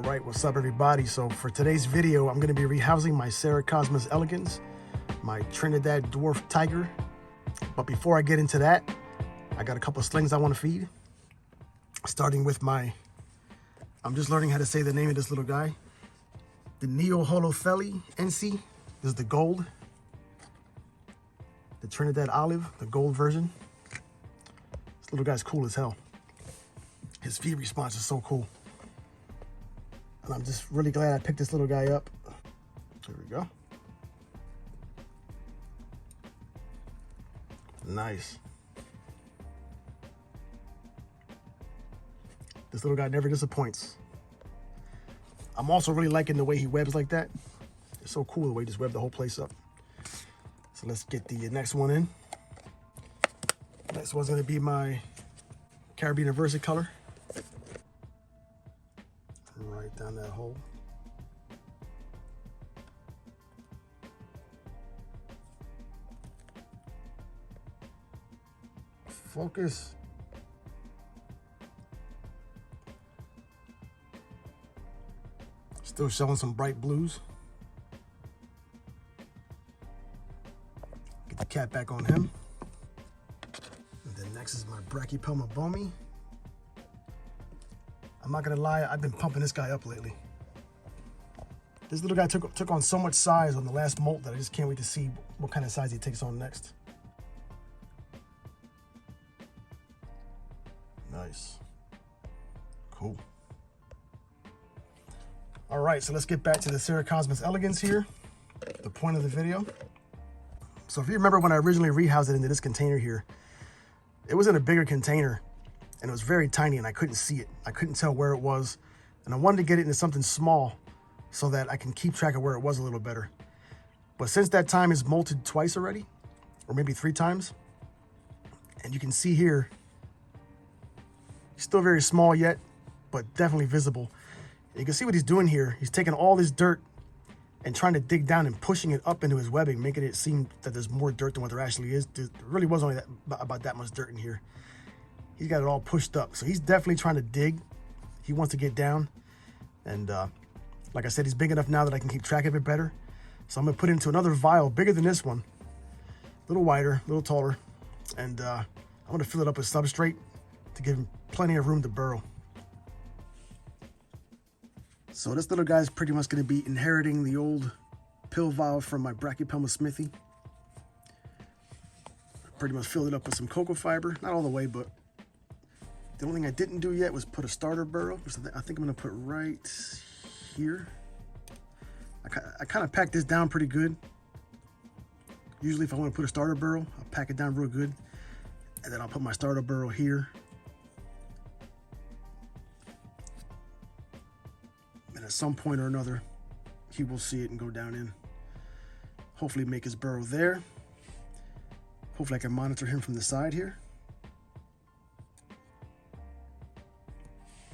Alright, what's up everybody? So for today's video, I'm going to be rehousing my Cyriocosmus elegans, my Trinidad dwarf tiger. But before I get into that, I got a couple of slings I want to feed. Starting with I'm just learning how to say the name of this little guy. The Neoholotheli NC. This is the gold. The Trinidad olive, the gold version. This little guy's cool as hell. His feed response is so cool. And I'm just really glad I picked this little guy up. There we go. Nice. This little guy never disappoints. I'm also really liking the way he webs like that. It's so cool the way he just webbed the whole place up. So let's get the next one in. Next one's gonna be my Caribbean versicolor. Right down that hole. Focus. Still showing some bright blues. Get the cap back on him. And then next is my Brachypelma bomi. I'm not gonna lie, I've been pumping this guy up lately. This little guy took on so much size on the last molt that I just can't wait to see what kind of size he takes on next. Nice. Cool. All right, so let's get back to the Cyriocosmus elegans here, the point of the video. So if you remember when I originally rehoused it into this container here, it was in a bigger container and it was very tiny and I couldn't see it. I couldn't tell where it was. And I wanted to get it into something small so that I can keep track of where it was a little better. But since that time is molted twice already, or maybe 3 times, and you can see here, he's still very small yet, but definitely visible. You can see what he's doing here. He's taking all this dirt and trying to dig down and pushing it up into his webbing, making it seem that there's more dirt than what there actually is. There really was only about that much dirt in here. He's got it all pushed up. So he's definitely trying to dig. He wants to get down. And like I said, he's big enough now that I can keep track of it better. So I'm gonna put it into another vial bigger than this one. A little wider, a little taller. And I'm gonna fill it up with substrate to give him plenty of room to burrow. So this little guy's pretty much gonna be inheriting the old pill vial from my Brachypelma smithy. Pretty much filled it up with some cocoa fiber. Not all the way, but the only thing I didn't do yet was put a starter burrow, which I think I'm gonna put right here. I kind of packed this down pretty good. Usually if I want to put a starter burrow, I'll pack it down real good. And then I'll put my starter burrow here. And at some point or another, he will see it and go down in. Hopefully make his burrow there. Hopefully I can monitor him from the side here.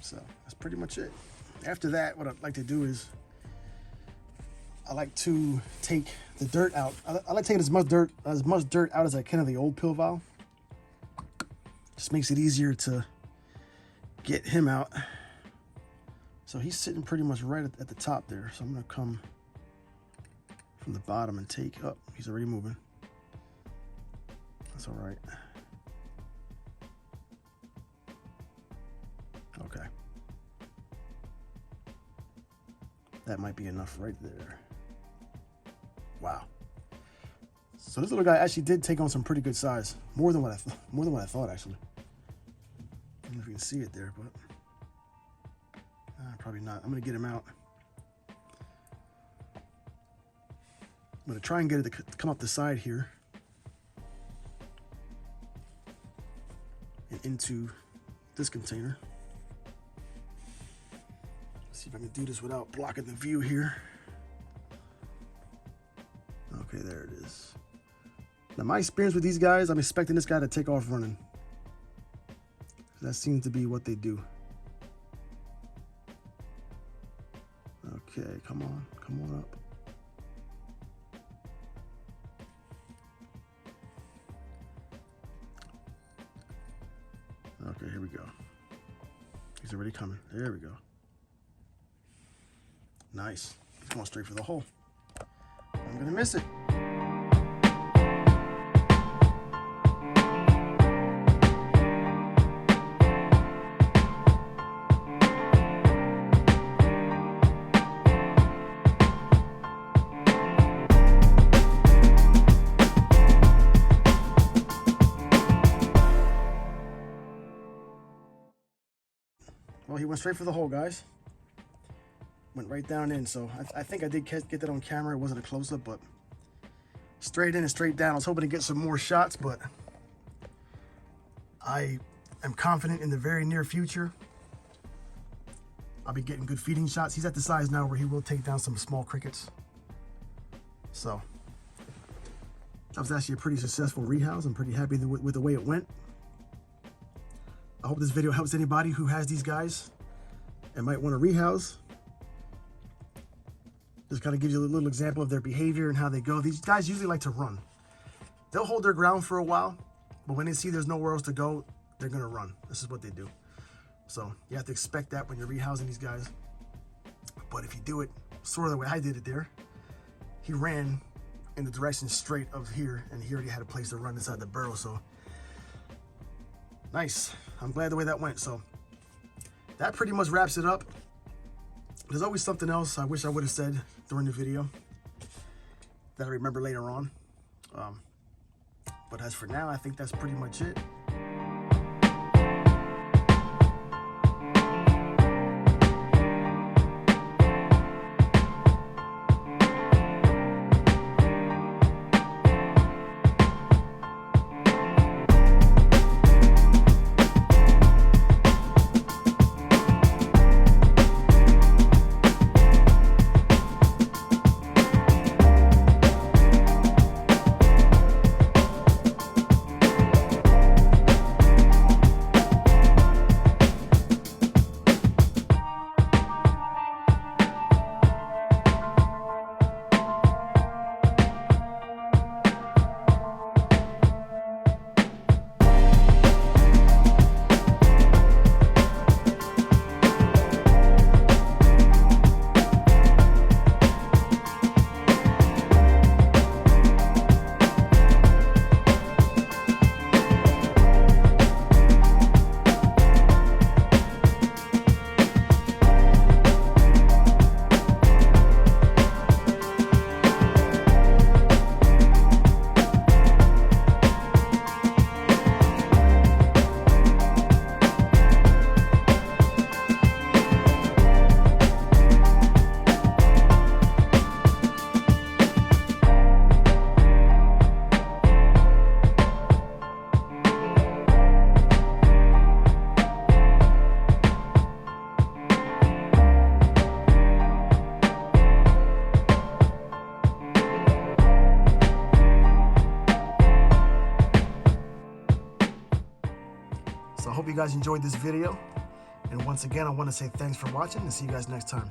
So that's pretty much it. After that, what I'd like to do is I like to take the dirt out. I like taking as much dirt out as I can of the old pill vial. Just makes it easier to get him out. So he's sitting pretty much right at the top there. So I'm gonna come from the bottom and take up. Oh, he's already moving. That's all right. Okay. That might be enough right there. Wow. So this little guy actually did take on some pretty good size, more than what I thought actually. I don't know if you can see it there, but probably not. I'm gonna get him out. I'm gonna try and get it to come up the side here and into this container. See if I can do this without blocking the view here. Okay, there it is. Now my experience with these guys, I'm expecting this guy to take off running. That seems to be what they do. Okay, come on up. Okay, here we go. He's already coming. There we go. Nice. He's going straight for the hole. I'm gonna miss it. Well, he went straight for the hole, guys. Went right down in, so I think I did get that on camera. It wasn't a close-up, but straight in and straight down. I was hoping to get some more shots, but I am confident in the very near future I'll be getting good feeding shots. He's at the size now where he will take down some small crickets. So that was actually a pretty successful rehouse. I'm pretty happy with the way it went. I hope this video helps anybody who has these guys and might want to rehouse. Just kind of gives you a little example of their behavior and how they go. These guys usually like to run. They'll hold their ground for a while, but when they see there's nowhere else to go, they're gonna run. This is what they do. So you have to expect that when you're rehousing these guys. But if you do it sort of the way I did it there, he ran in the direction straight of here, and he already had a place to run inside the burrow. So nice. I'm glad the way that went. So that pretty much wraps it up. There's always something else I wish I would have said during the video that I remember later on. But as for now, I think that's pretty much it. So I hope you guys enjoyed this video. And once again, I want to say thanks for watching and see you guys next time.